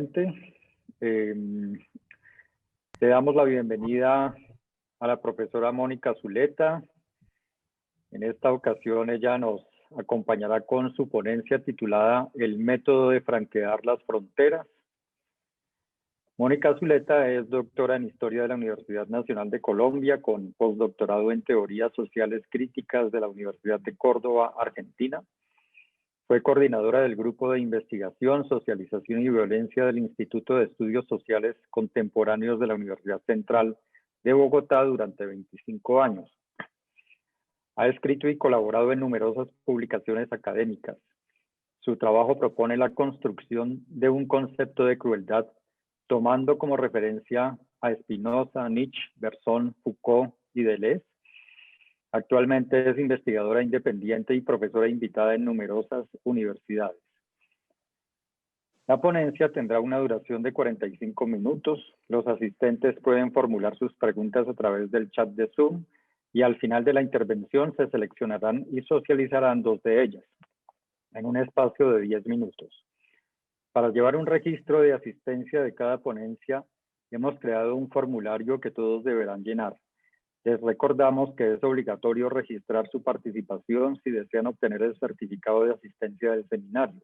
nuevamente. Eh, Le damos la bienvenida a la profesora Mónica Zuleta. En esta ocasión ella nos acompañará con su ponencia titulada El método de franquear las fronteras. Mónica Zuleta es doctora en Historia de la Universidad Nacional de Colombia con postdoctorado en Teorías Sociales Críticas de la Universidad de Córdoba, Argentina. Fue coordinadora del Grupo de Investigación, Socialización y Violencia del Instituto de Estudios Sociales Contemporáneos de la Universidad Central de Bogotá durante 25 años. Ha escrito y colaborado en numerosas publicaciones académicas. Su trabajo propone la construcción de un concepto de crueldad, tomando como referencia a Spinoza, Nietzsche, Berzón, Foucault y Deleuze. Actualmente es investigadora independiente y profesora invitada en numerosas universidades. La ponencia tendrá una duración de 45 minutos. Los asistentes pueden formular sus preguntas a través del chat de Zoom y al final de la intervención se seleccionarán y socializarán 2 de ellas en un espacio de 10 minutos. Para llevar un registro de asistencia de cada ponencia, hemos creado un formulario que todos deberán llenar. Les recordamos que es obligatorio registrar su participación si desean obtener el certificado de asistencia del seminario.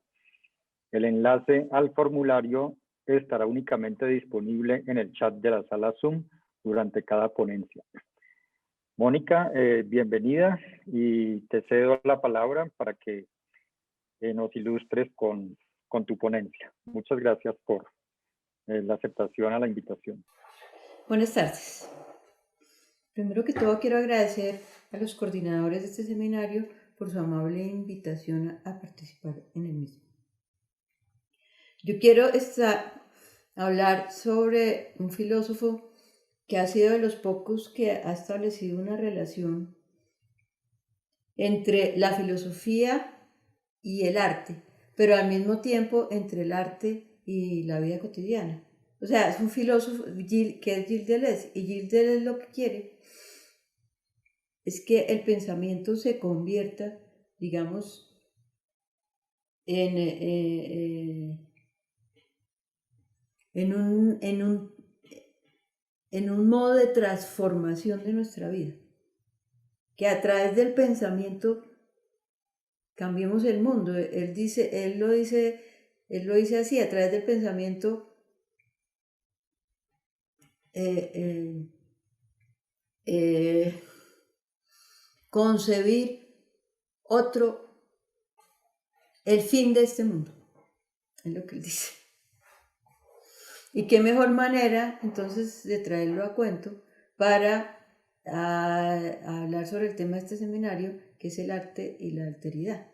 El enlace al formulario estará únicamente disponible en el chat de la sala Zoom durante cada ponencia. Mónica, bienvenida y te cedo la palabra para que nos ilustres con tu ponencia. Muchas gracias por la aceptación a la invitación. Buenas tardes. Primero que todo quiero agradecer a los coordinadores de este seminario por su amable invitación a participar en el mismo. Yo quiero hablar sobre un filósofo que ha sido de los pocos que ha establecido una relación entre la filosofía y el arte, pero al mismo tiempo entre el arte y la vida cotidiana. O sea, es un filósofo que es Gilles Deleuze, y Gilles Deleuze lo que quiere es que el pensamiento se convierta, digamos, en un modo de transformación de nuestra vida. Que a través del pensamiento cambiemos el mundo. Él lo dice así, a través del pensamiento concebir el fin de este mundo, es lo que él dice. Y qué mejor manera entonces de traerlo a cuento para hablar sobre el tema de este seminario, que es el arte y la alteridad.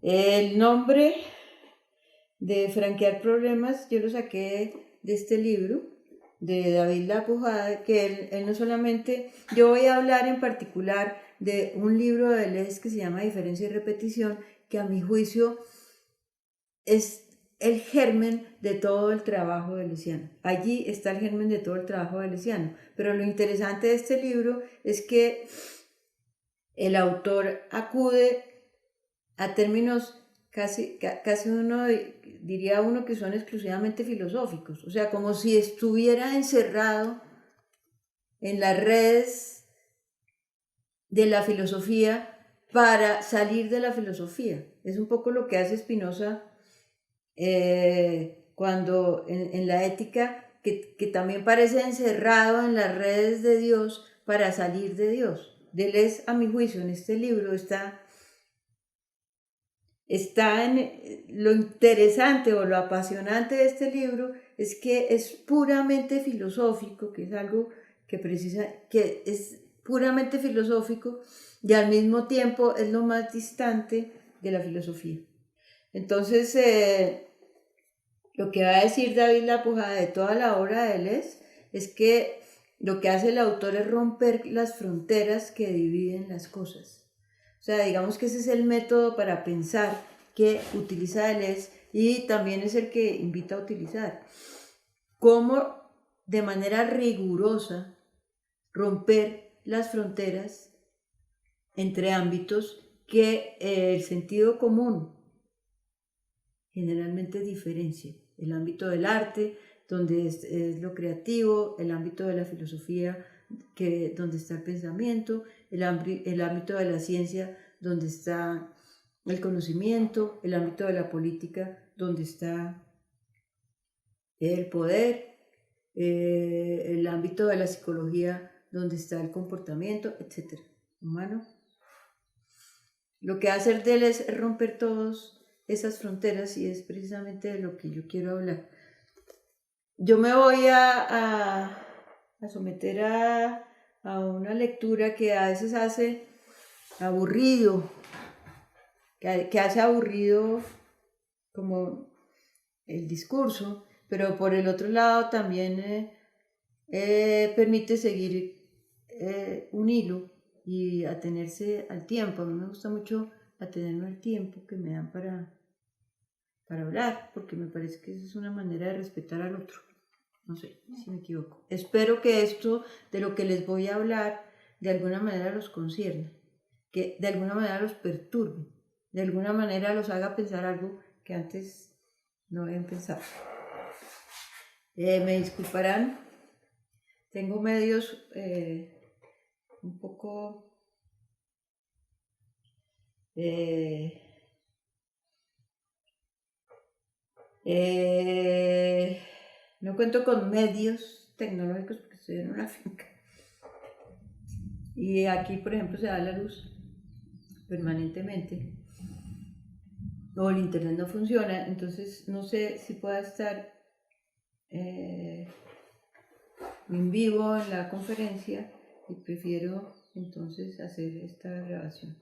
El nombre de franquear problemas yo lo saqué de este libro de David Lapujada, que él no solamente, yo voy a hablar en particular de un libro de Deleuze que se llama Diferencia y Repetición, que a mi juicio es el germen de todo el trabajo deleuziano. Allí está el germen de todo el trabajo deleuziano. Pero lo interesante de este libro es que el autor acude a términos casi diría uno que son exclusivamente filosóficos, o sea, como si estuviera encerrado en las redes de la filosofía para salir de la filosofía. Es un poco lo que hace Spinoza cuando en la ética, que también parece encerrado en las redes de Dios para salir de Dios. Deleuze, a mi juicio, en este libro está en lo interesante o lo apasionante de este libro es que es puramente filosófico, que es algo que es puramente filosófico y al mismo tiempo es lo más distante de la filosofía. Entonces, lo que va a decir David Lapujada de toda la obra de Deleuze es que lo que hace el autor es romper las fronteras que dividen las cosas. O sea, digamos que ese es el método para pensar que utiliza Deleuze y también es el que invita a utilizar. Cómo de manera rigurosa romper las fronteras entre ámbitos que el sentido común generalmente diferencia. El ámbito del arte, donde es lo creativo, el ámbito de la filosofía, donde está el pensamiento, el ámbito de la ciencia, donde está el conocimiento, el ámbito de la política, donde está el poder, el ámbito de la psicología, donde está el comportamiento, etc. Humano. Lo que hace Ardel es romper todas esas fronteras y es precisamente de lo que yo quiero hablar. Yo me voy a someter a una lectura que a veces hace aburrido, que hace aburrido como el discurso, pero por el otro lado también permite seguir un hilo y atenerse al tiempo. A mí me gusta mucho atenerme al tiempo que me dan para hablar, porque me parece que esa es una manera de respetar al otro. No sé si me equivoco. Espero que esto de lo que les voy a hablar de alguna manera los concierna, que de alguna manera los perturbe, de alguna manera los haga pensar algo que antes no habían pensado. Me disculparán, tengo medios un poco no cuento con medios tecnológicos porque estoy en una finca. Y aquí, por ejemplo, se da la luz permanentemente. O el internet no funciona, entonces no sé si pueda estar en vivo en la conferencia y prefiero entonces hacer esta grabación.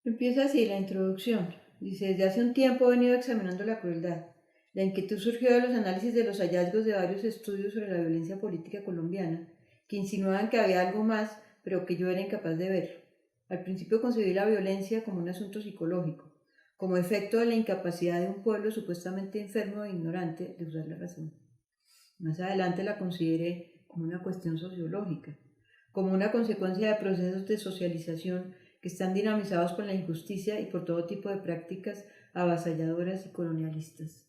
Empieza así la introducción. Dice, desde hace un tiempo he venido examinando la crueldad. La inquietud surgió de los análisis de los hallazgos de varios estudios sobre la violencia política colombiana, que insinuaban que había algo más, pero que yo era incapaz de verlo. Al principio concebí la violencia como un asunto psicológico, como efecto de la incapacidad de un pueblo supuestamente enfermo e ignorante de usar la razón. Más adelante la consideré como una cuestión sociológica, como una consecuencia de procesos de socialización que están dinamizados por la injusticia y por todo tipo de prácticas avasalladoras y colonialistas,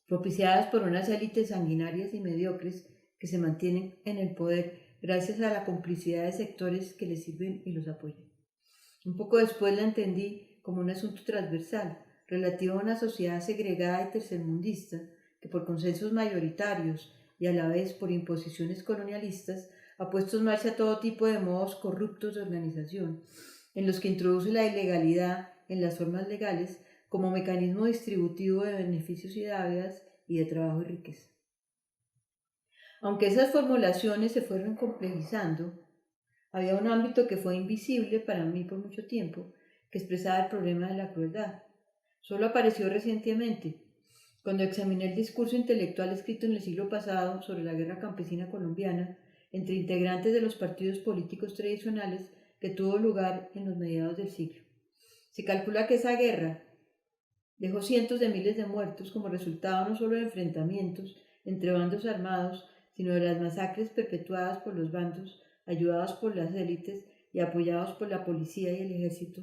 propiciadas por unas élites sanguinarias y mediocres que se mantienen en el poder gracias a la complicidad de sectores que les sirven y los apoyan. Un poco después la entendí como un asunto transversal, relativo a una sociedad segregada y tercermundista que por consensos mayoritarios y a la vez por imposiciones colonialistas ha puesto en marcha todo tipo de modos corruptos de organización, en los que introduce la ilegalidad en las formas legales como mecanismo distributivo de beneficios y dádivas y de trabajo y riqueza. Aunque esas formulaciones se fueron complejizando, había un ámbito que fue invisible para mí por mucho tiempo, que expresaba el problema de la crueldad. Solo apareció recientemente, cuando examiné el discurso intelectual escrito en el siglo pasado sobre la guerra campesina colombiana entre integrantes de los partidos políticos tradicionales que tuvo lugar en los mediados del siglo. Se calcula que esa guerra dejó cientos de miles de muertos como resultado no solo de enfrentamientos entre bandos armados, sino de las masacres perpetuadas por los bandos ayudados por las élites y apoyados por la policía y el ejército,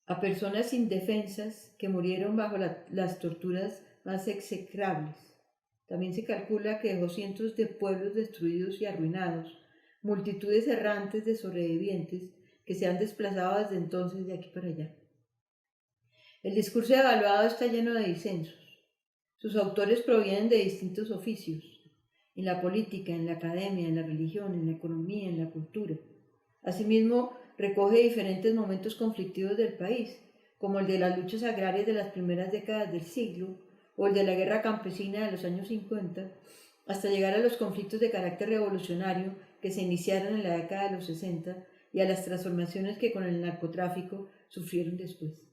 a personas indefensas que murieron bajo las torturas más execrables. También se calcula que dejó cientos de pueblos destruidos y arruinados, multitudes errantes de sobrevivientes que se han desplazado desde entonces de aquí para allá. El discurso evaluado está lleno de disensos. Sus autores provienen de distintos oficios, en la política, en la academia, en la religión, en la economía, en la cultura. Asimismo, recoge diferentes momentos conflictivos del país, como el de las luchas agrarias de las primeras décadas del siglo o el de la guerra campesina de los años 50, hasta llegar a los conflictos de carácter revolucionario que se iniciaron en la década de los 60 y a las transformaciones que con el narcotráfico sufrieron después.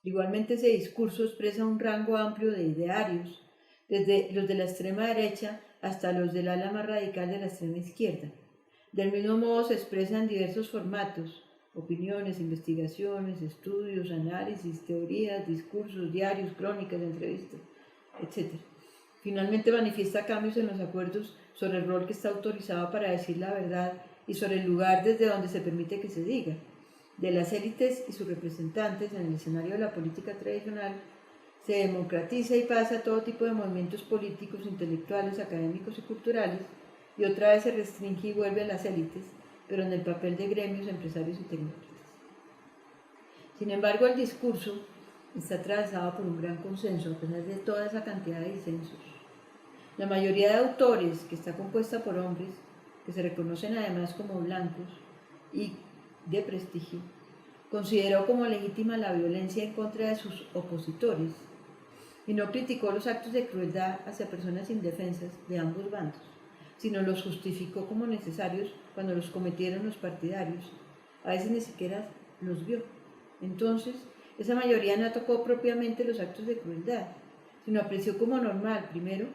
Igualmente, ese discurso expresa un rango amplio de idearios, desde los de la extrema derecha hasta los del ala más radical de la extrema izquierda. Del mismo modo se expresa en diversos formatos: opiniones, investigaciones, estudios, análisis, teorías, discursos, diarios, crónicas, entrevistas, etc. Finalmente manifiesta cambios en los acuerdos sobre el rol que está autorizado para decir la verdad y sobre el lugar desde donde se permite que se diga. de las élites y sus representantes en el escenario de la política tradicional, se democratiza y pasa a todo tipo de movimientos políticos, intelectuales, académicos y culturales, y otra vez se restringe y vuelve a las élites, pero en el papel de gremios, empresarios y tecnócratas. Sin embargo, el discurso está atravesado por un gran consenso, a pesar de toda esa cantidad de disensos. La mayoría de autores, que está compuesta por hombres, que se reconocen además como blancos y de prestigio, consideró como legítima la violencia en contra de sus opositores y no criticó los actos de crueldad hacia personas indefensas de ambos bandos, sino los justificó como necesarios cuando los cometieron los partidarios. A veces ni siquiera los vio. Entonces, esa mayoría no atacó propiamente los actos de crueldad, sino apreció como normal, primero,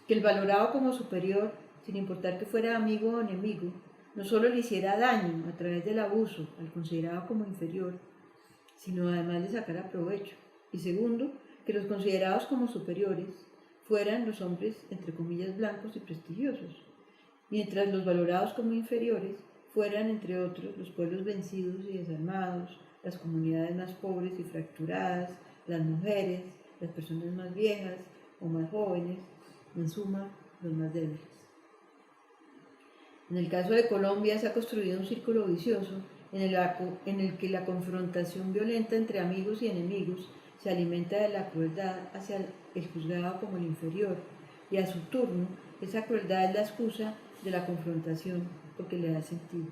que el valorado como superior, sin importar que fuera amigo o enemigo, no solo le hiciera daño a través del abuso al considerado como inferior, sino además le sacara provecho. Y segundo, que los considerados como superiores fueran los hombres, entre comillas, blancos y prestigiosos, mientras los valorados como inferiores fueran, entre otros, los pueblos vencidos y desarmados, las comunidades más pobres y fracturadas, las mujeres, las personas más viejas o más jóvenes, en suma, los más débiles. En el caso de Colombia se ha construido un círculo vicioso en el que la confrontación violenta entre amigos y enemigos se alimenta de la crueldad hacia el juzgado como el inferior, y a su turno esa crueldad es la excusa de la confrontación porque le da sentido.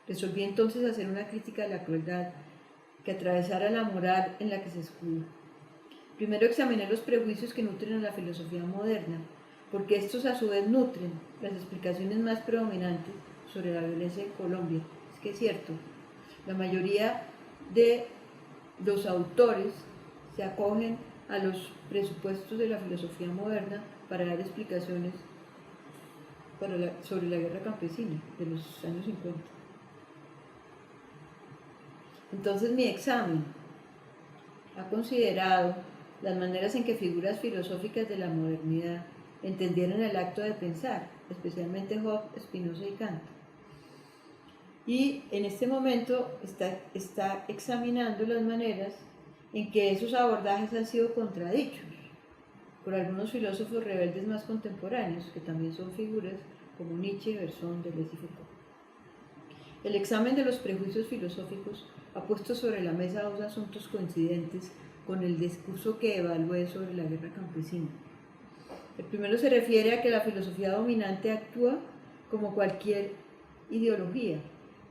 Resolví entonces hacer una crítica de la crueldad que atravesara la moral en la que se escuda. Primero examiné los prejuicios que nutren a la filosofía moderna, porque estos a su vez nutren las explicaciones más predominantes sobre la violencia en Colombia. Es que es cierto, la mayoría de los autores se acogen a los presupuestos de la filosofía moderna para dar explicaciones sobre la guerra campesina de los años 50. Entonces mi examen ha considerado las maneras en que figuras filosóficas de la modernidad entendieron el acto de pensar, especialmente Hobbes, Spinoza y Kant. Y en este momento está examinando las maneras en que esos abordajes han sido contradichos por algunos filósofos rebeldes más contemporáneos, que también son figuras como Nietzsche, Bergson, Deleuze y Foucault. El examen de los prejuicios filosóficos ha puesto sobre la mesa dos asuntos coincidentes con el discurso que evalué sobre la guerra campesina. El primero se refiere a que la filosofía dominante actúa como cualquier ideología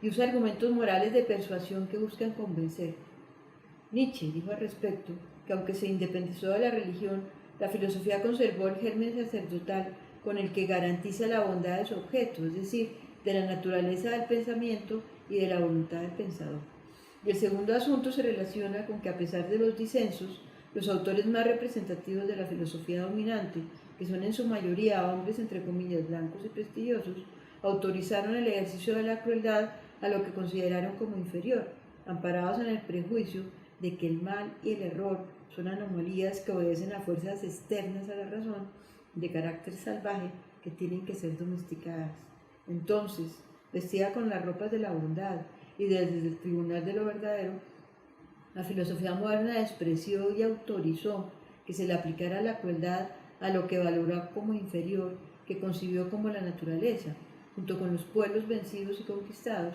y usa argumentos morales de persuasión que buscan convencer. Nietzsche dijo al respecto que aunque se independizó de la religión, la filosofía conservó el germen sacerdotal con el que garantiza la bondad de su objeto, es decir, de la naturaleza del pensamiento y de la voluntad del pensador. Y el segundo asunto se relaciona con que a pesar de los disensos, los autores más representativos de la filosofía dominante, que son en su mayoría hombres entre comillas blancos y prestigiosos, autorizaron el ejercicio de la crueldad a lo que consideraron como inferior, amparados en el prejuicio de que el mal y el error son anomalías que obedecen a fuerzas externas a la razón, de carácter salvaje, que tienen que ser domesticadas. Entonces, vestida con las ropas de la bondad y desde el tribunal de lo verdadero, la filosofía moderna despreció y autorizó que se le aplicara la crueldad a lo que valoró como inferior, que concibió como la naturaleza, junto con los pueblos vencidos y conquistados,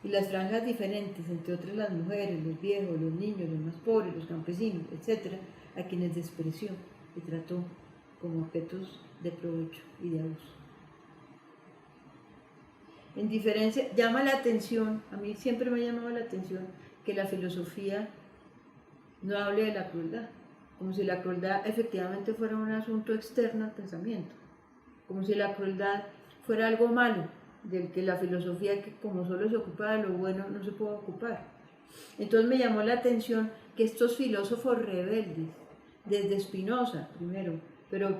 y las franjas diferentes, entre otras las mujeres, los viejos, los niños, los más pobres, los campesinos, etc., a quienes despreció y trató como objetos de provecho y de abuso. En diferencia, llama la atención, a mí siempre me ha llamado la atención que la filosofía no hable de la crueldad, como si la crueldad efectivamente fuera un asunto externo al pensamiento, como si la crueldad fuera algo malo, del que la filosofía, que como solo se ocupa de lo bueno, no se puede ocupar. Entonces me llamó la atención que estos filósofos rebeldes, desde Spinoza primero, pero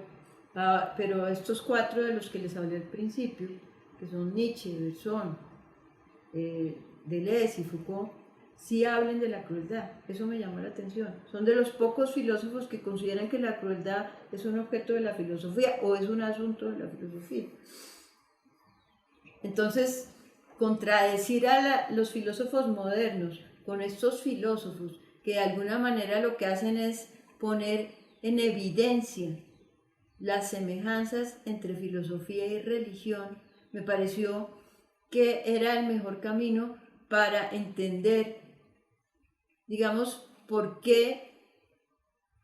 estos cuatro de los que les hablé al principio, que son Nietzsche, Bergson, Deleuze y Foucault, sí hablen de la crueldad. Eso me llamó la atención. Son de los pocos filósofos que consideran que la crueldad es un objeto de la filosofía o es un asunto de la filosofía. Entonces, contradecir a los filósofos modernos con estos filósofos que de alguna manera lo que hacen es poner en evidencia las semejanzas entre filosofía y religión, me pareció que era el mejor camino para entender, digamos, por qué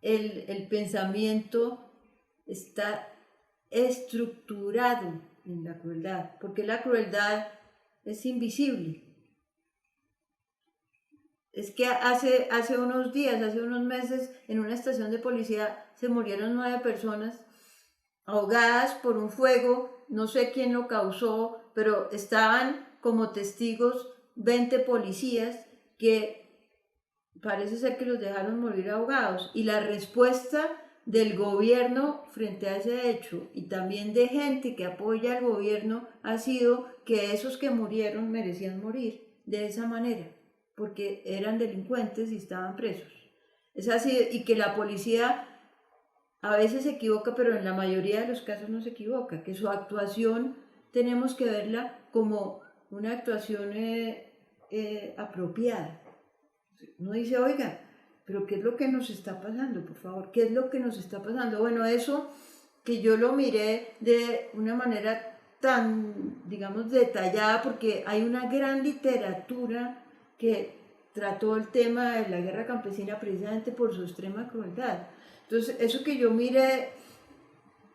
el pensamiento está estructurado en la crueldad, porque la crueldad es invisible. Es que hace unos días, hace unos meses, en una estación de policía se murieron 9 personas ahogadas por un fuego, no sé quién lo causó, pero estaban como testigos 20 policías que parece ser que los dejaron morir ahogados. Y la respuesta del gobierno frente a ese hecho y también de gente que apoya al gobierno ha sido que esos que murieron merecían morir de esa manera, porque eran delincuentes y estaban presos. Es así, y que la policía a veces se equivoca, pero en la mayoría de los casos no se equivoca, que su actuación tenemos que verla como una actuación apropiada. Uno dice, oiga, pero ¿qué es lo que nos está pasando? Por favor, ¿qué es lo que nos está pasando? Bueno, eso que yo lo miré de una manera tan, digamos, detallada, porque hay una gran literatura que trató el tema de la guerra campesina precisamente por su extrema crueldad. Entonces, eso que yo miré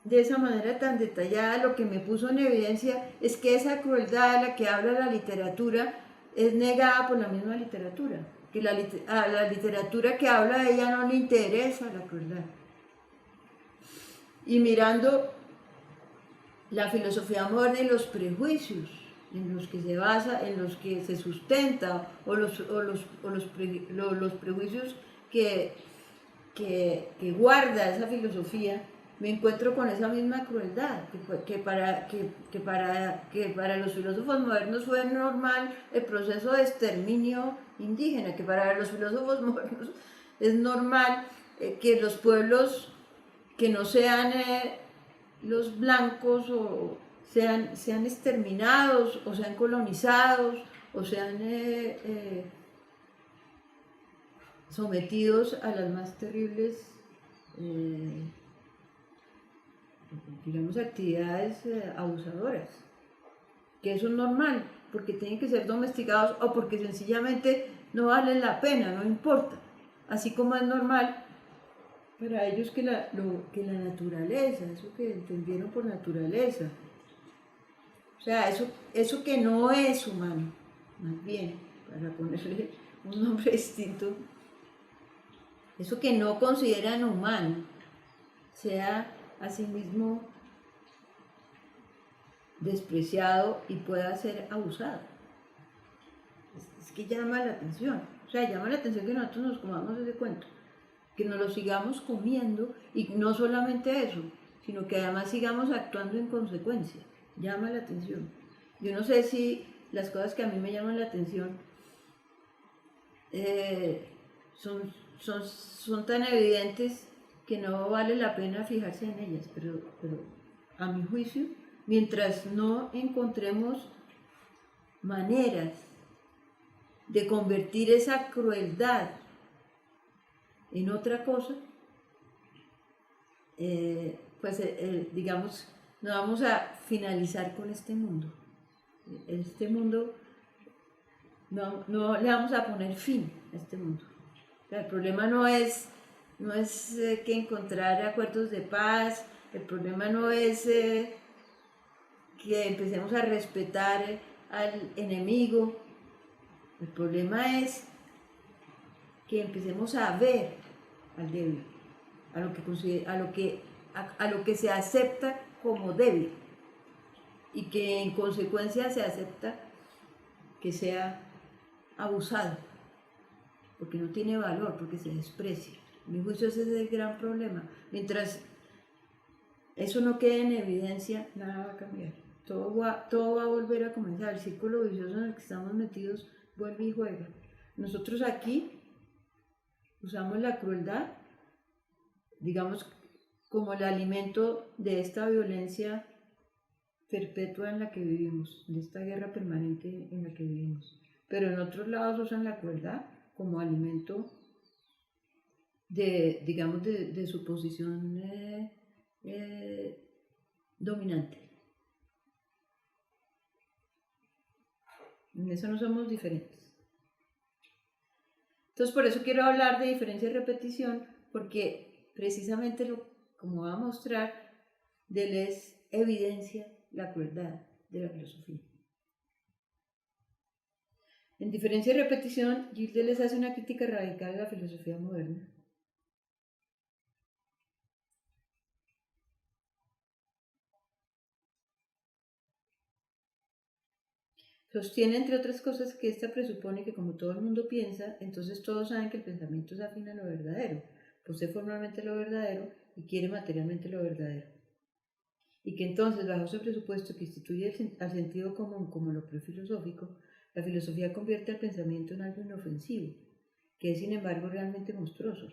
de esa manera tan detallada, lo que me puso en evidencia es que esa crueldad de la que habla la literatura es negada por la misma literatura, que a la literatura que habla de ella no le interesa la crueldad. Y mirando la filosofía moderna y los prejuicios en los que se basa, en los que se sustenta, o los prejuicios que guarda esa filosofía, me encuentro con esa misma crueldad, que para los filósofos modernos fue normal el proceso de exterminio indígena, que para los filósofos modernos es normal que los pueblos que no sean los blancos o sean exterminados o sean colonizados o sean sometidos a las más terribles digamos, actividades abusadoras, que eso es normal, porque tienen que ser domesticados o porque sencillamente no valen la pena, no importa, así como es normal para ellos que la naturaleza, eso que entendieron por naturaleza, o sea, eso que no es humano, más bien, para ponerle un nombre distinto, eso que no consideran humano, sea asimismo despreciado y pueda ser abusado. Es que llama la atención, o sea, llama la atención que nosotros nos comamos ese cuento, que nos lo sigamos comiendo y no solamente eso, sino que además sigamos actuando en consecuencia, llama la atención. Yo no sé si las cosas que a mí me llaman la atención son tan evidentes que no vale la pena fijarse en ellas, pero a mi juicio, mientras no encontremos maneras de convertir esa crueldad en otra cosa, pues digamos, no vamos a finalizar con este mundo. Este mundo, no le vamos a poner fin a este mundo. O sea, el problema no es que encontrar acuerdos de paz, el problema no es que empecemos a respetar al enemigo, el problema es que empecemos a ver al débil, a lo que se acepta como débil y que en consecuencia se acepta que sea abusado, porque no tiene valor, porque se desprecia. A mi juicio ese es el gran problema. Mientras eso no quede en evidencia, nada va a cambiar. Todo va a volver a comenzar. El círculo vicioso en el que estamos metidos vuelve y juega. Nosotros aquí usamos la crueldad, digamos, como el alimento de esta violencia perpetua en la que vivimos, de esta guerra permanente en la que vivimos. Pero en otros lados usan la crueldad como alimento de, digamos, de su posición dominante. En eso no somos diferentes. Entonces, por eso quiero hablar de diferencia y repetición, porque precisamente, como va a mostrar, Deleuze evidencia la crueldad de la filosofía. En diferencia y repetición, Gilles Deleuze hace una crítica radical a la filosofía moderna. Sostiene, entre otras cosas, que esta presupone que como todo el mundo piensa, entonces todos saben que el pensamiento es afín a lo verdadero, posee formalmente lo verdadero y quiere materialmente lo verdadero. Y que entonces, bajo ese presupuesto que instituye al sentido común como lo prefilosófico, la filosofía convierte al pensamiento en algo inofensivo, que es sin embargo realmente monstruoso,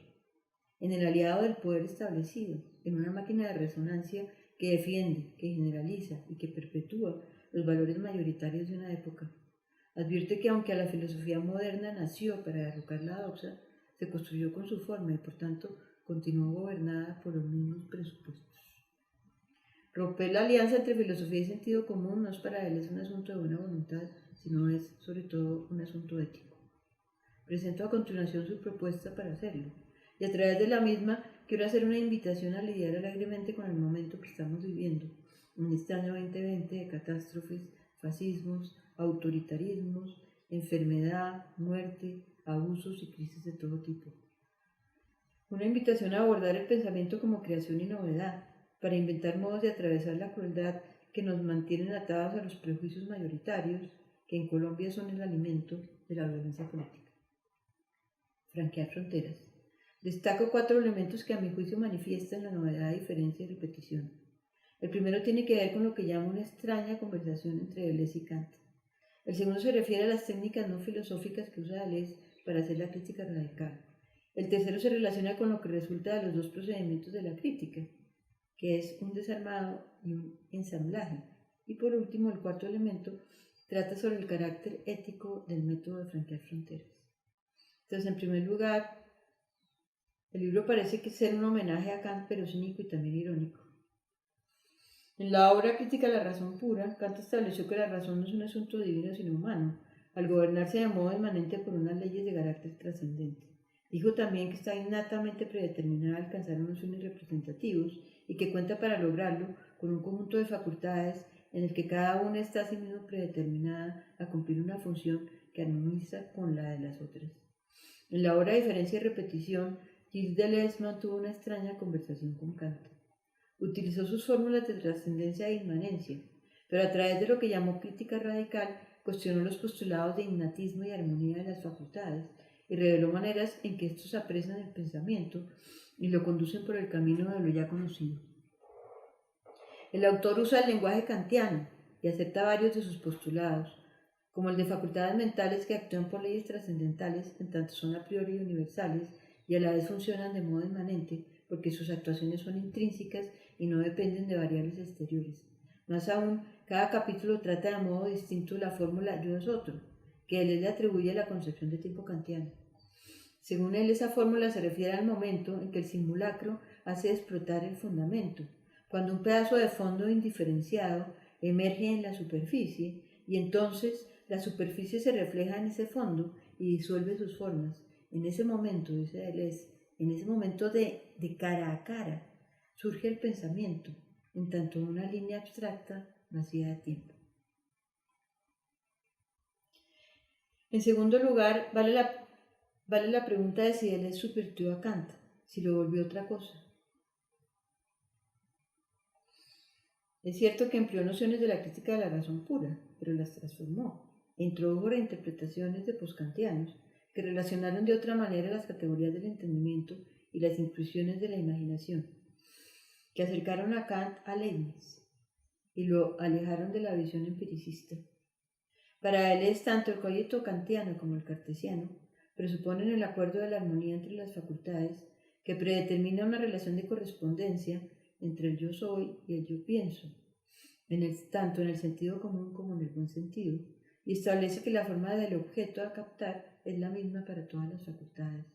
en el aliado del poder establecido, en una máquina de resonancia que defiende, que generaliza y que perpetúa los valores mayoritarios de una época. Advierte que aunque a la filosofía moderna nació para derrocar la doxa, se construyó con su forma y por tanto continuó gobernada por los mismos presupuestos. Romper la alianza entre filosofía y sentido común no es para él un asunto de buena voluntad, sino es sobre todo un asunto ético. Presento a continuación su propuesta para hacerlo, y a través de la misma quiero hacer una invitación a lidiar alegremente con el momento que estamos viviendo, en este año 2020 de catástrofes, fascismos, autoritarismos, enfermedad, muerte, abusos y crisis de todo tipo. Una invitación a abordar el pensamiento como creación y novedad, para inventar modos de atravesar la crueldad que nos mantienen atados a los prejuicios mayoritarios, que en Colombia son el alimento de la violencia política. Franquear fronteras. Destaco 4 elementos que a mi juicio manifiestan la novedad, diferencia y repetición. El primero tiene que ver con lo que llamo una extraña conversación entre Deleuze y Kant. El segundo se refiere a las técnicas no filosóficas que usa Deleuze para hacer la crítica radical. El tercero se relaciona con lo que resulta de los 2 procedimientos de la crítica, que es un desarmado y un ensamblaje. Y por último, el cuarto elemento trata sobre el carácter ético del método de franquear fronteras. Entonces, en primer lugar, el libro parece que ser un homenaje a Kant, pero cínico y también irónico. En la obra Crítica a la razón pura, Kant estableció que la razón no es un asunto divino sino humano, al gobernarse de modo inmanente por unas leyes de carácter trascendente. Dijo también que está innatamente predeterminada a alcanzar unos fines representativos y que cuenta para lograrlo con un conjunto de facultades en el que cada una está a sí mismo predeterminada a cumplir una función que armoniza con la de las otras. En la obra Diferencia y repetición, Gilles Deleuze mantuvo una extraña conversación con Kant. Utilizó sus fórmulas de trascendencia e inmanencia, pero a través de lo que llamó crítica radical, cuestionó los postulados de innatismo y armonía de las facultades y reveló maneras en que estos apresan el pensamiento y lo conducen por el camino de lo ya conocido. El autor usa el lenguaje kantiano y acepta varios de sus postulados, como el de facultades mentales que actúan por leyes trascendentales en tanto son a priori universales y a la vez funcionan de modo inmanente porque sus actuaciones son intrínsecas y no dependen de variables exteriores. Más aún, cada capítulo trata de modo distinto la fórmula yo es otro, que él le atribuye a la concepción de tiempo kantiano. Según él, esa fórmula se refiere al momento en que el simulacro hace explotar el fundamento, cuando un pedazo de fondo indiferenciado emerge en la superficie y entonces la superficie se refleja en ese fondo y disuelve sus formas. En ese momento, dice Deleuze, en ese momento de cara a cara, surge el pensamiento, en tanto una línea abstracta vacía de tiempo. En segundo lugar, vale la pregunta de si Deleuze subvirtió a Kant, si lo volvió otra cosa. Es cierto que empleó nociones de la crítica de la razón pura, pero las transformó e introdujo reinterpretaciones de poskantianos que relacionaron de otra manera las categorías del entendimiento y las intuiciones de la imaginación, que acercaron a Kant a Leibniz y lo alejaron de la visión empiricista. Para él es tanto el cogito kantiano como el cartesiano presuponen el acuerdo de la armonía entre las facultades que predetermina una relación de correspondencia entre el yo soy y el yo pienso, tanto en el sentido común como en el buen sentido, y establece que la forma del objeto a captar es la misma para todas las facultades.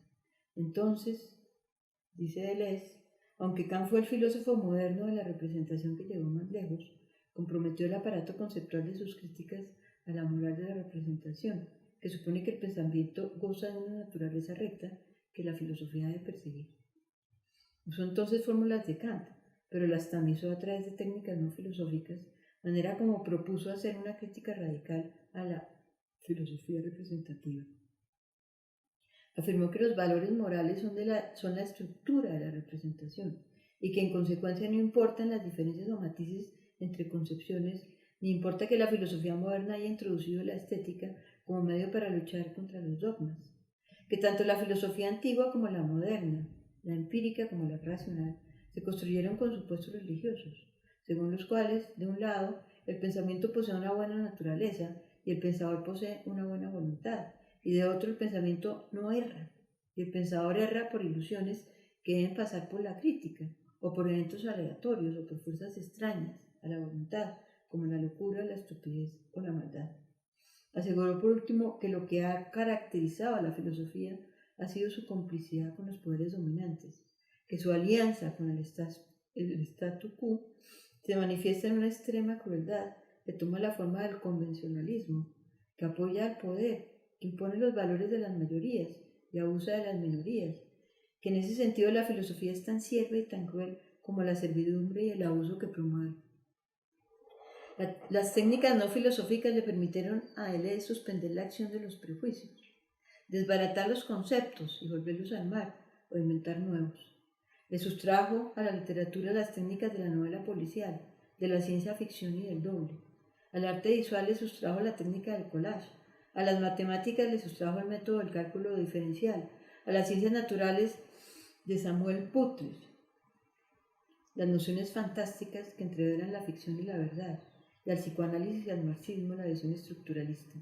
Entonces, dice Deleuze, aunque Kant fue el filósofo moderno de la representación que llegó más lejos, comprometió el aparato conceptual de sus críticas a la moral de la representación, que supone que el pensamiento goza de una naturaleza recta que la filosofía debe perseguir. Usó entonces fórmulas de Kant, pero las tamizó a través de técnicas no filosóficas, manera como propuso hacer una crítica radical a la filosofía representativa. Afirmó que los valores morales son la estructura de la representación y que en consecuencia no importan las diferencias o matices entre concepciones, ni importa que la filosofía moderna haya introducido la estética como medio para luchar contra los dogmas, que tanto la filosofía antigua como la moderna, la empírica como la racional, se construyeron con supuestos religiosos, según los cuales, de un lado, el pensamiento posee una buena naturaleza y el pensador posee una buena voluntad, y de otro el pensamiento no erra, y el pensador erra por ilusiones que deben pasar por la crítica, o por eventos aleatorios, o por fuerzas extrañas a la voluntad, como la locura, la estupidez o la maldad. Aseguró por último que lo que ha caracterizado a la filosofía ha sido su complicidad con los poderes dominantes, que su alianza con el statu quo se manifiesta en una extrema crueldad que toma la forma del convencionalismo, que apoya al poder, que impone los valores de las mayorías y abusa de las minorías, que en ese sentido la filosofía es tan sierva y tan cruel como la servidumbre y el abuso que promueve. Las técnicas no filosóficas le permitieron a Deleuze suspender la acción de los prejuicios, desbaratar los conceptos y volverlos a armar o inventar nuevos. Le sustrajo a la literatura las técnicas de la novela policial, de la ciencia ficción y del doble. Al arte visual le sustrajo la técnica del collage. A las matemáticas le sustrajo el método del cálculo diferencial. A las ciencias naturales de Samuel Butler, las nociones fantásticas que entreveran la ficción y la verdad, y al psicoanálisis y al marxismo la visión estructuralista.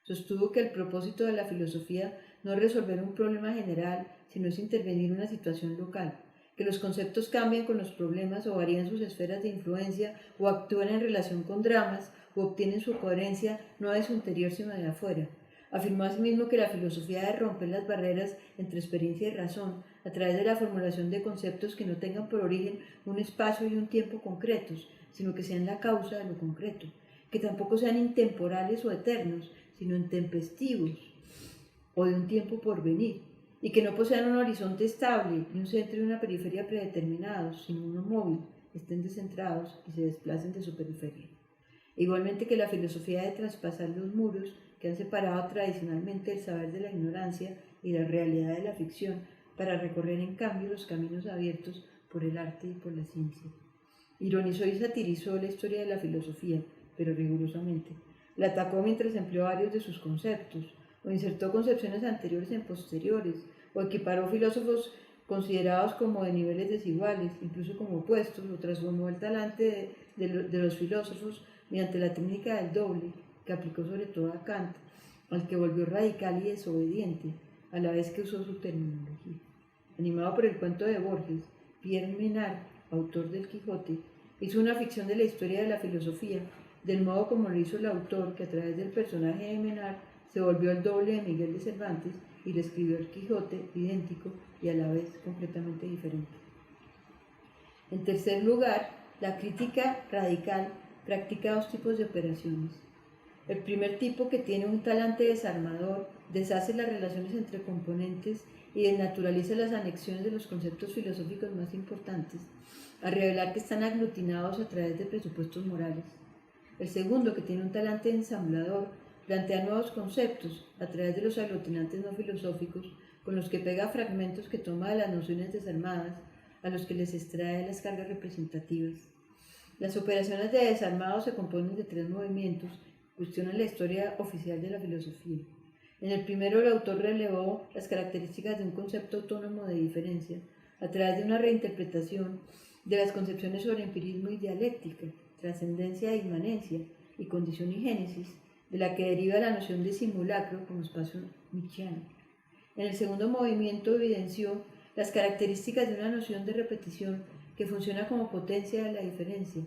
Sostuvo que el propósito de la filosofía no es resolver un problema general, sino es intervenir en una situación local, que los conceptos cambian con los problemas o varían sus esferas de influencia o actúan en relación con dramas o obtienen su coherencia no de su interior sino de afuera. Afirmó asimismo que la filosofía debe romper las barreras entre experiencia y razón a través de la formulación de conceptos que no tengan por origen un espacio y un tiempo concretos, sino que sean la causa de lo concreto, que tampoco sean intemporales o eternos, sino intempestivos o de un tiempo por venir, y que no posean un horizonte estable, ni un centro y una periferia predeterminados, sino uno móvil, estén descentrados y se desplacen de su periferia. Igualmente que la filosofía debe traspasar los muros que han separado tradicionalmente el saber de la ignorancia y la realidad de la ficción para recorrer en cambio los caminos abiertos por el arte y por la ciencia. Ironizó y satirizó la historia de la filosofía, pero rigurosamente. La atacó mientras empleó varios de sus conceptos, o insertó concepciones anteriores en posteriores, o equiparó filósofos considerados como de niveles desiguales, incluso como opuestos, o transformó el talante de los filósofos mediante la técnica del doble, que aplicó sobre todo a Kant, al que volvió radical y desobediente, a la vez que usó su terminología. Animado por el cuento de Borges, Pierre Menard, autor del Quijote, hizo una ficción de la historia de la filosofía, del modo como lo hizo el autor, que a través del personaje de Menard se volvió el doble de Miguel de Cervantes y le escribió el Quijote idéntico y a la vez completamente diferente. En tercer lugar, la crítica radical practica dos tipos de operaciones. El primer tipo, que tiene un talante desarmador, deshace las relaciones entre componentes y desnaturaliza las anexiones de los conceptos filosóficos más importantes, a revelar que están aglutinados a través de presupuestos morales. El segundo, que tiene un talante ensamblador, plantea nuevos conceptos a través de los aglutinantes no filosóficos, con los que pega fragmentos que toma de las nociones desarmadas, a los que les extrae las cargas representativas. Las operaciones de desarmado se componen de tres movimientos que cuestionan la historia oficial de la filosofía. En el primero, el autor relevó las características de un concepto autónomo de diferencia a través de una reinterpretación de las concepciones sobre empirismo y dialéctica, trascendencia e inmanencia, y condición y génesis, de la que deriva la noción de simulacro como espacio nietzscheano. En el segundo movimiento evidenció las características de una noción de repetición que funciona como potencia de la diferencia,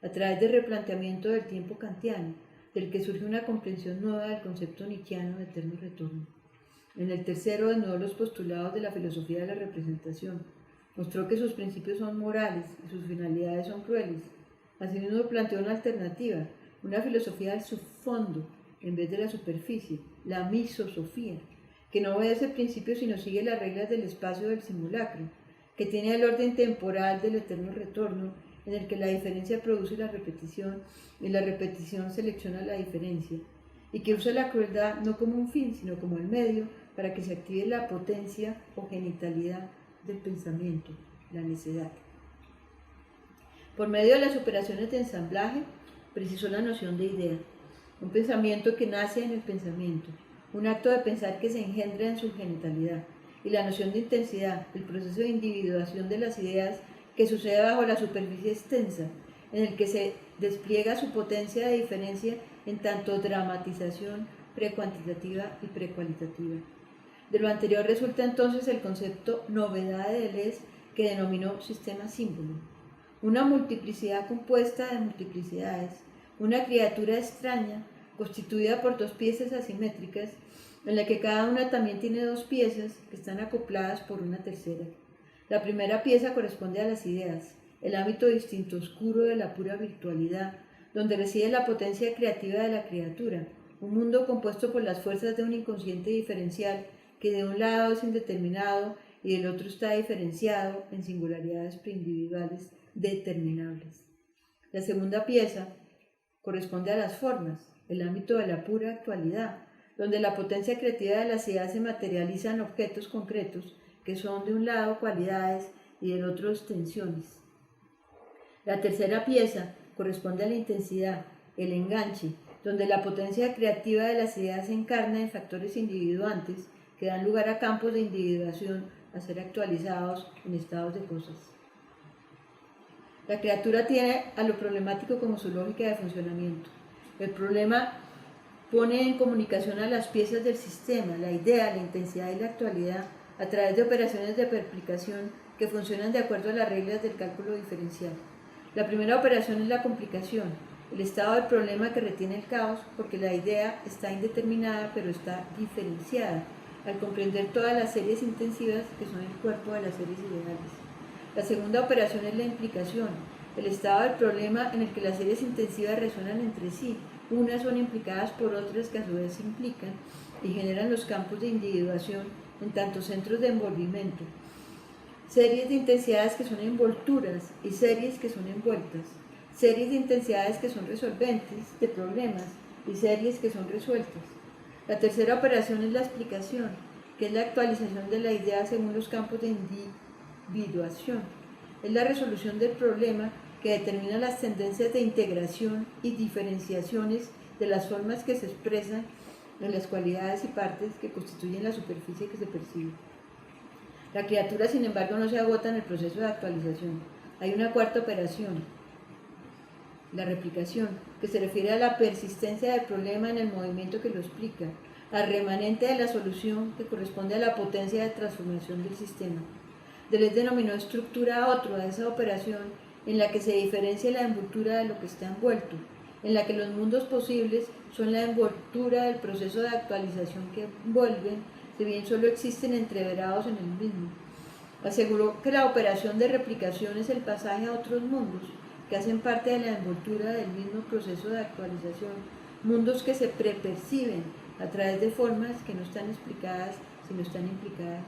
a través del replanteamiento del tiempo kantiano, del que surge una comprensión nueva del concepto nietzscheano de eterno retorno. En el tercero desnudó los postulados de la filosofía de la representación, mostró que sus principios son morales y sus finalidades son crueles. Asimismo planteó una alternativa, una filosofía del subfondo en vez de la superficie, la misosofía, que no obedece principios sino sigue las reglas del espacio del simulacro, que tiene el orden temporal del eterno retorno, en el que la diferencia produce la repetición y la repetición selecciona la diferencia, y que usa la crueldad no como un fin, sino como el medio para que se active la potencia o genitalidad del pensamiento, la necedad. Por medio de las operaciones de ensamblaje, precisó la noción de idea, un pensamiento que nace en el pensamiento, un acto de pensar que se engendra en su genitalidad, y la noción de intensidad, el proceso de individuación de las ideas que sucede bajo la superficie extensa, en el que se despliega su potencia de diferencia en tanto dramatización precuantitativa y precualitativa. De lo anterior resulta entonces el concepto novedad de Deleuze que denominó sistema símbolo, una multiplicidad compuesta de multiplicidades, una criatura extraña constituida por dos piezas asimétricas en la que cada una también tiene dos piezas que están acopladas por una tercera. La primera pieza corresponde a las ideas, el ámbito distinto oscuro de la pura virtualidad, donde reside la potencia creativa de la criatura, un mundo compuesto por las fuerzas de un inconsciente diferencial que de un lado es indeterminado y del otro está diferenciado en singularidades preindividuales determinables. La segunda pieza corresponde a las formas, el ámbito de la pura actualidad, donde la potencia creativa de las ideas se materializa en objetos concretos que son de un lado cualidades y del otro extensiones. La tercera pieza corresponde a la intensidad, el enganche, donde la potencia creativa de las ideas se encarna en factores individuantes que dan lugar a campos de individuación a ser actualizados en estados de cosas. La criatura tiene a lo problemático como su lógica de funcionamiento. El problema pone en comunicación a las piezas del sistema, la idea, la intensidad y la actualidad, a través de operaciones de perplicación que funcionan de acuerdo a las reglas del cálculo diferencial. La primera operación es la complicación, el estado del problema que retiene el caos, porque la idea está indeterminada pero está diferenciada, al comprender todas las series intensivas que son el cuerpo de las series ideales. La segunda operación es la implicación, el estado del problema en el que las series intensivas resuenan entre sí, unas son implicadas por otras que a su vez se implican y generan los campos de individuación en tantos centros de envolvimiento, series de intensidades que son envolturas y series que son envueltas, series de intensidades que son resolventes de problemas y series que son resueltas. La tercera operación es la explicación, que es la actualización de la idea según los campos de individuación. Es la resolución del problema que determina las tendencias de integración y diferenciaciones de las formas que se expresan en las cualidades y partes que constituyen la superficie que se percibe. La criatura, sin embargo, no se agota en el proceso de actualización. Hay una cuarta operación, la replicación, que se refiere a la persistencia del problema en el movimiento que lo explica, al remanente de la solución que corresponde a la potencia de transformación del sistema. Deleuze denominó estructura a otro a esa operación en la que se diferencia la envoltura de lo que está envuelto, en la que los mundos posibles son la envoltura del proceso de actualización que envuelven, si bien solo existen entreverados en el mismo. Aseguró que la operación de replicación es el pasaje a otros mundos, que hacen parte de la envoltura del mismo proceso de actualización, mundos que se preperciben a través de formas que no están explicadas, sino están implicadas.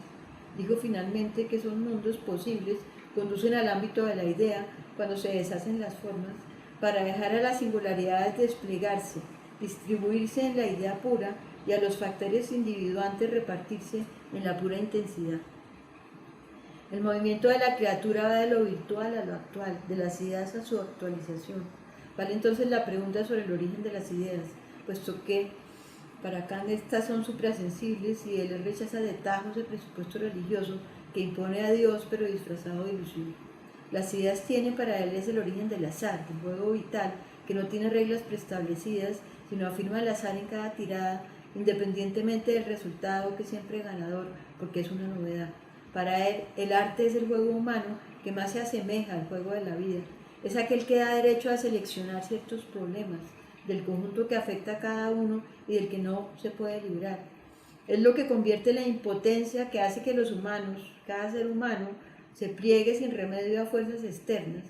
Dijo finalmente que esos mundos posibles conducen al ámbito de la idea cuando se deshacen las formas, para dejar a las singularidades desplegarse, distribuirse en la idea pura y a los factores individuantes repartirse en la pura intensidad. El movimiento de la criatura va de lo virtual a lo actual, de las ideas a su actualización. Vale entonces la pregunta sobre el origen de las ideas, puesto que para Kant estas son suprasensibles y él rechaza de tajos el presupuesto religioso que impone a Dios pero disfrazado de ilusión. Las ideas tienen para él es el origen del azar, del juego vital, que no tiene reglas preestablecidas, sino afirma el azar en cada tirada, independientemente del resultado, que siempre es ganador, porque es una novedad. Para él, el arte es el juego humano que más se asemeja al juego de la vida, es aquel que da derecho a seleccionar ciertos problemas del conjunto que afecta a cada uno y del que no se puede librar. Es lo que convierte la impotencia que hace que los humanos, cada ser humano, se pliegue sin remedio a fuerzas externas,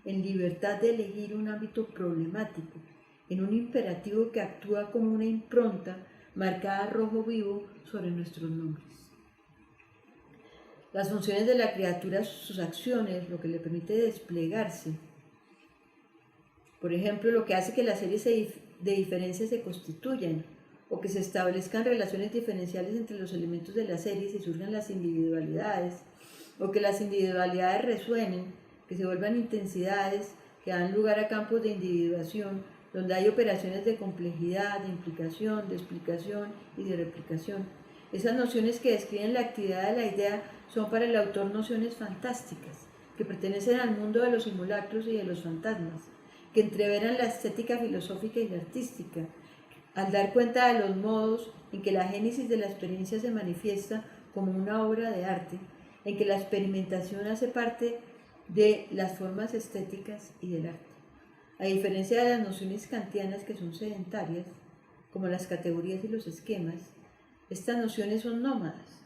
en libertad de elegir un ámbito problemático, en un imperativo que actúa como una impronta marcada a rojo vivo sobre nuestros nombres. Las funciones de la criatura, sus acciones, lo que le permite desplegarse. Por ejemplo, lo que hace que las series de diferencia se constituyan, o que se establezcan relaciones diferenciales entre los elementos de las series y surjan las individualidades, o que las individualidades resuenen, que se vuelvan intensidades que dan lugar a campos de individuación, donde hay operaciones de complejidad, de implicación, de explicación y de replicación. Esas nociones que describen la actividad de la idea son para el autor nociones fantásticas, que pertenecen al mundo de los simulacros y de los fantasmas, que entreveran la estética filosófica y la artística, al dar cuenta de los modos en que la génesis de la experiencia se manifiesta como una obra de arte, en que la experimentación hace parte de las formas estéticas y del arte. A diferencia de las nociones kantianas que son sedentarias, como las categorías y los esquemas, estas nociones son nómadas.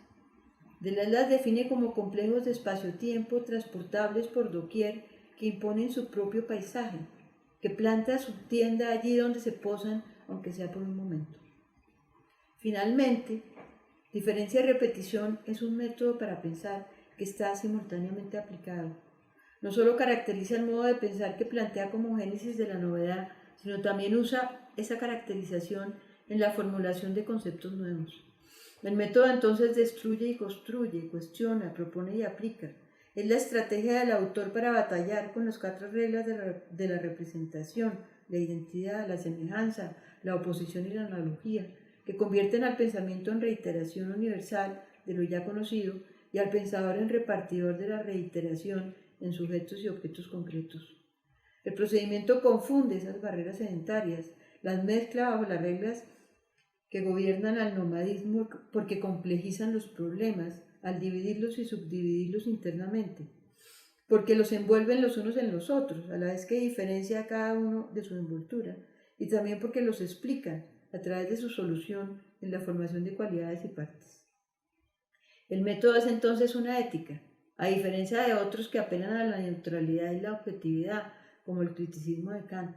Deleuze las define como complejos de espacio-tiempo transportables por doquier que imponen su propio paisaje, que planta su tienda allí donde se posan, aunque sea por un momento. Finalmente, diferencia y repetición es un método para pensar que está simultáneamente aplicado. No solo caracteriza el modo de pensar que plantea como génesis de la novedad, sino también usa esa caracterización en la formulación de conceptos nuevos. El método entonces destruye y construye, cuestiona, propone y aplica. Es la estrategia del autor para batallar con las 4 reglas de la representación, la identidad, la semejanza, la oposición y la analogía, que convierten al pensamiento en reiteración universal de lo ya conocido y al pensador en repartidor de la reiteración en sujetos y objetos concretos. El procedimiento confunde esas barreras sedentarias, las mezcla bajo las reglas que gobiernan al nomadismo porque complejizan los problemas al dividirlos y subdividirlos internamente, porque los envuelven los unos en los otros, a la vez que diferencia a cada uno de su envoltura, y también porque los explican a través de su solución en la formación de cualidades y partes. El método es entonces una ética, a diferencia de otros que apelan a la neutralidad y la objetividad, como el criticismo de Kant.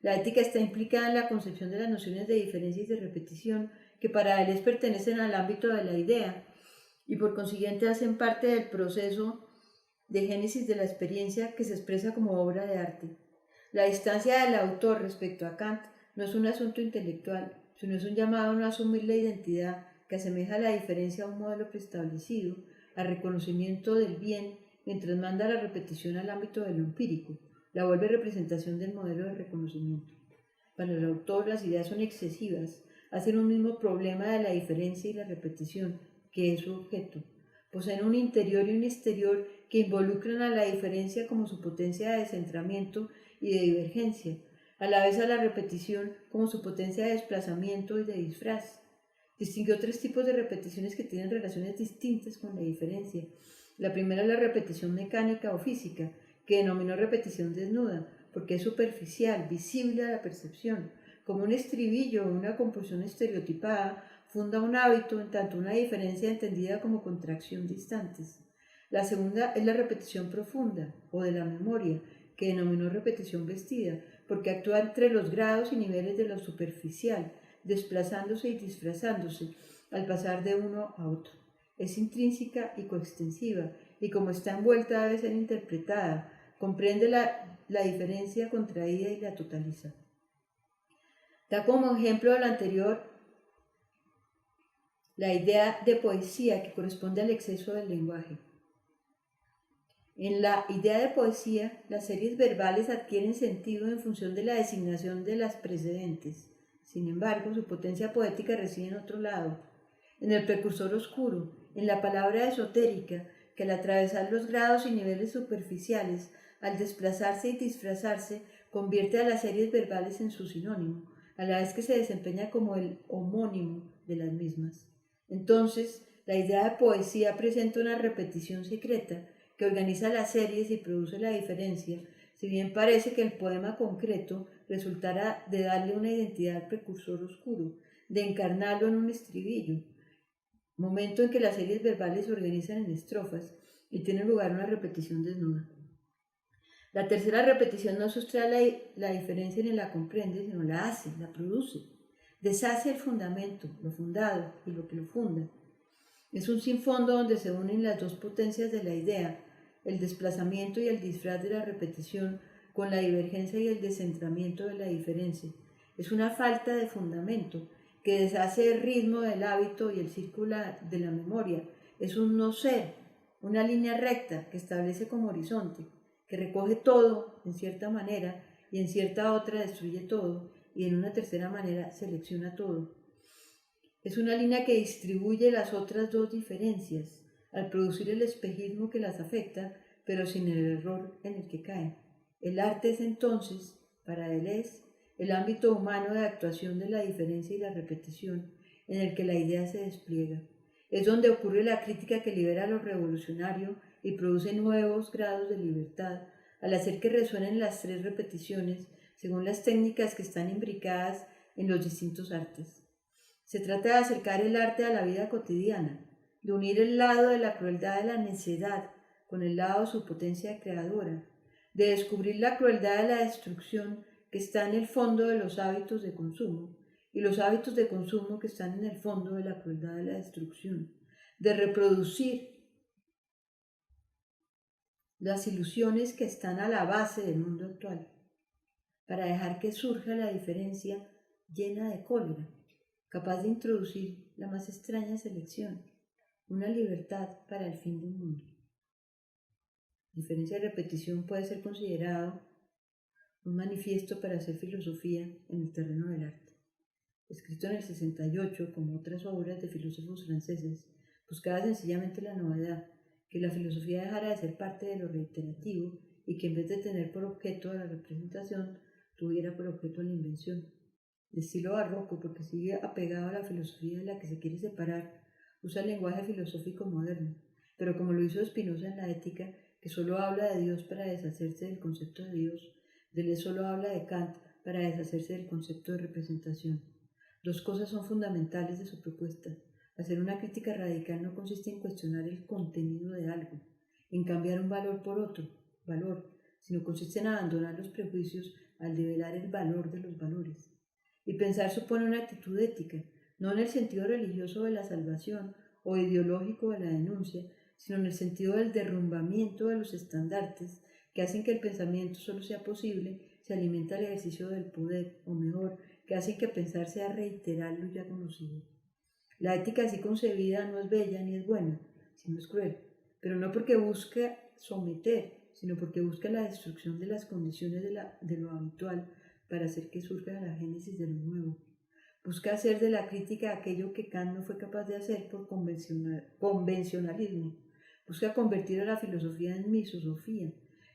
La ética está implicada en la concepción de las nociones de diferencia y de repetición que para él pertenecen al ámbito de la idea y por consiguiente hacen parte del proceso de génesis de la experiencia que se expresa como obra de arte. La distancia del autor respecto a Kant no es un asunto intelectual, sino es un llamado a no asumir la identidad que asemeja la diferencia a un modelo preestablecido, al reconocimiento del bien, mientras manda la repetición al ámbito de lo empírico, la vuelve representación del modelo de reconocimiento. Para el autor las ideas son excesivas, hacen un mismo problema de la diferencia y la repetición, que es su objeto. Poseen un interior y un exterior que involucran a la diferencia como su potencia de descentramiento y de divergencia, a la vez a la repetición como su potencia de desplazamiento y de disfraz. Distinguió 3 tipos de repeticiones que tienen relaciones distintas con la diferencia. La primera es la repetición mecánica o física, que denominó repetición desnuda, porque es superficial, visible a la percepción. Como un estribillo o una composición estereotipada, funda un hábito en tanto una diferencia entendida como contracción de instantes. La segunda es la repetición profunda, o de la memoria, que denominó repetición vestida, porque actúa entre los grados y niveles de lo superficial, desplazándose y disfrazándose al pasar de uno a otro. Es intrínseca y coextensiva, y como está envuelta debe ser interpretada, comprende la diferencia contraída y la totaliza. Da como ejemplo de lo anterior la idea de poesía que corresponde al exceso del lenguaje. En la idea de poesía, las series verbales adquieren sentido en función de la designación de las precedentes. Sin embargo, su potencia poética reside en otro lado, en el precursor oscuro, en la palabra esotérica, que al atravesar los grados y niveles superficiales, al desplazarse y disfrazarse, convierte a las series verbales en su sinónimo, a la vez que se desempeña como el homónimo de las mismas. Entonces, la idea de poesía presenta una repetición secreta que organiza las series y produce la diferencia, si bien parece que el poema concreto resultara de darle una identidad al precursor oscuro, de encarnarlo en un estribillo, momento en que las series verbales se organizan en estrofas y tiene lugar una repetición desnuda. La tercera repetición no sustrae la diferencia ni la comprende, sino la hace, la produce, deshace el fundamento, lo fundado y lo que lo funda. Es un sinfondo donde se unen las dos potencias de la idea, el desplazamiento y el disfraz de la repetición, con la divergencia y el descentramiento de la diferencia. Es una falta de fundamento que deshace el ritmo del hábito y el círculo de la memoria. Es un no ser, una línea recta que establece como horizonte, que recoge todo en cierta manera y en cierta otra destruye todo y en una tercera manera selecciona todo. Es una línea que distribuye las otras dos diferencias al producir el espejismo que las afecta, pero sin el error en el que caen. El arte es entonces, para Deleuze, el ámbito humano de actuación de la diferencia y la repetición, en el que la idea se despliega. Es donde ocurre la crítica que libera lo revolucionario y produce nuevos grados de libertad, al hacer que resuenen las tres repeticiones, según las técnicas que están imbricadas en los distintos artes. Se trata de acercar el arte a la vida cotidiana, de unir el lado de la crueldad de la necedad con el lado de su potencia creadora, de descubrir la crueldad de la destrucción que está en el fondo de los hábitos de consumo y los hábitos de consumo que están en el fondo de la crueldad de la destrucción, de reproducir las ilusiones que están a la base del mundo actual, para dejar que surja la diferencia llena de cólera, capaz de introducir la más extraña selección, una libertad para el fin del mundo. Diferencia y repetición puede ser considerado un manifiesto para hacer filosofía en el terreno del arte. Escrito en el 68, como otras obras de filósofos franceses, buscaba sencillamente la novedad, que la filosofía dejara de ser parte de lo reiterativo y que en vez de tener por objeto a la representación, tuviera por objeto a la invención. De estilo barroco, porque sigue apegado a la filosofía de la que se quiere separar, usa el lenguaje filosófico moderno, pero como lo hizo Spinoza en la Ética, que solo habla de Dios para deshacerse del concepto de Dios, Deleuze solo habla de Kant para deshacerse del concepto de representación. Dos cosas son fundamentales de su propuesta. Hacer una crítica radical no consiste en cuestionar el contenido de algo, en cambiar un valor por otro valor, sino consiste en abandonar los prejuicios al develar el valor de los valores. Y pensar supone una actitud ética, no en el sentido religioso de la salvación o ideológico de la denuncia, sino en el sentido del derrumbamiento de los estandartes que hacen que el pensamiento solo sea posible si alimenta el ejercicio del poder, o mejor, que hacen que pensar sea reiterar lo ya conocido. La ética así concebida no es bella ni es buena, sino es cruel, pero no porque busque someter, sino porque busca la destrucción de las condiciones de lo habitual para hacer que surja la génesis de lo nuevo. Busca hacer de la crítica aquello que Kant no fue capaz de hacer por convencionalismo. Busca convertir a la filosofía en misosofía,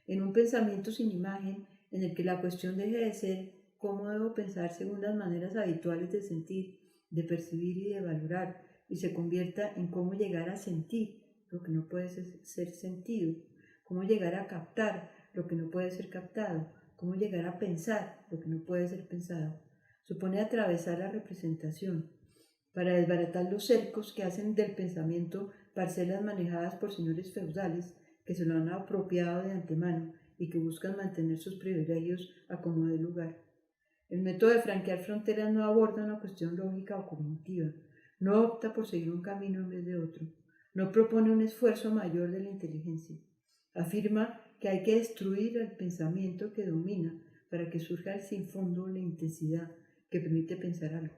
en un pensamiento sin imagen en el que la cuestión deje de ser cómo debo pensar según las maneras habituales de sentir, de percibir y de valorar, y se convierta en cómo llegar a sentir lo que no puede ser sentido, cómo llegar a captar lo que no puede ser captado, cómo llegar a pensar lo que no puede ser pensado. Supone atravesar la representación para desbaratar los cercos que hacen del pensamiento parcelas manejadas por señores feudales que se lo han apropiado de antemano y que buscan mantener sus privilegios a como dé lugar. El método de franquear fronteras no aborda una cuestión lógica o cognitiva, no opta por seguir un camino en vez de otro, no propone un esfuerzo mayor de la inteligencia. Afirma que hay que destruir el pensamiento que domina para que surja el sinfondo, la intensidad que permite pensar algo.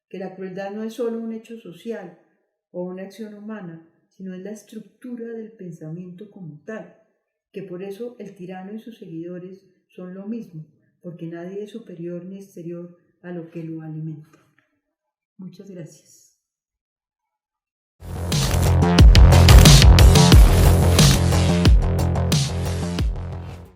Que la crueldad no es solo un hecho social o una acción humana, sino es la estructura del pensamiento como tal, que por eso el tirano y sus seguidores son lo mismo, porque nadie es superior ni exterior a lo que lo alimenta. Muchas gracias.